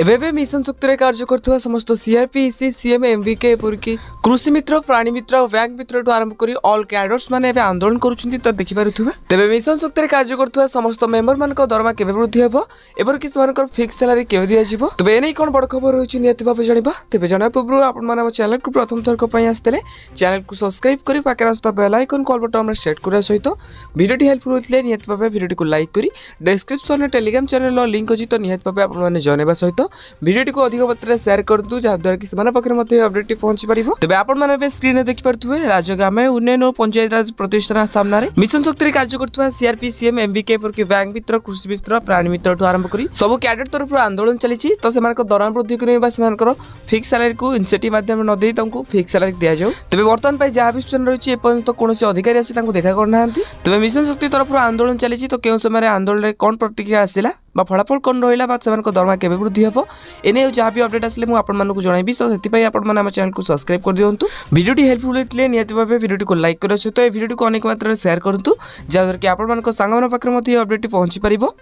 एबे मिशन शक्ति कार्य कर समस्त सीआरपीसी सीएम एमवीके एपरिक कृषि मित्र प्राणी मित्र और बैंक मित्र आरंभ कर ऑल कैडर्स माने आंदोलन करुछंती तो देखि पारुथुबे। तेबे मिशन शक्ति कार्य कर समस्त मेंबर मान दरमा केबे वृद्धि हेबो एपरिक सेमानकर फिक्स सैलरी केबे दिया जिवो तबे एनै कोन बड़ खबर होछि नियति भाबे जानिबा। तेबे जाना पूर्व आपण माने चैनल को प्रथम थर पई आस्तेले चैनल को सब्सक्राइब करी पाके रास्ता बेल आइकन कॉल बटन में सेट करा सहित वीडियोटी हेल्पफुल होतले नियति भाबे वीडियोटी को लाइक करी डिस्क्रिप्शन में टेलीग्राम चैनल लिंक अछि तो नियति भाबे आपण माने जनेबा सहित वीडियोटी को अधिक मात्रा शेयर करतु जहाँद्वारा कि सेमाना पाखरे मते अपडेट पहुंची पारिबो। तबे आपण माने बे स्क्रीन रे देखि परथुवे राज्य ग्राम उन्नयन और पंचायत राज प्रतिष्ठान सामना रे मिशन शक्ति कार्य करथुवा सीआरपी सीएम एमबीके पर कि बैंक मित्र कृषि मित्र प्राणी मित्र ठु आरंभ करी सब कैडेट तरफ आंदोलन चलीछि तो सेमानक दरमा वृद्धि करै बा सेमानकर फिक्स सैलरी को इनसेटिव माध्यम न देई तांको फिक्स सैलरी दिया जाऊ। तबे वर्तमान पय जहा भी सूचना रहिछि एपर्यंत कोनोसी अधिकारी आसी तांको देखा करनाहांती। तबे मिशन शक्ति तरफ आंदोलन चलीछि तो केउ समय आंदोलन रे कोन प्रतिक्रिया आसिला बा फलाफल कोन रहिला बा सेमानक दरमा केबे वृद्धि हेबो एने जहा भी अपडेट आसले मु आपण मानकु जणाइबी। सो सेति पय आपण माने हम चैनल को सब्सक्राइब कर दियंतु। वीडियोटी हेल्पफुल हेतले नियति भाबे वीडियोटी को लाइक करसो तो ए वीडियोटी को अनेक मात्रा रे शेयर करंतु जहाद्वारा कि आपण मानक सांग मान पाखरे मते अपडेट पहुंची परिबो।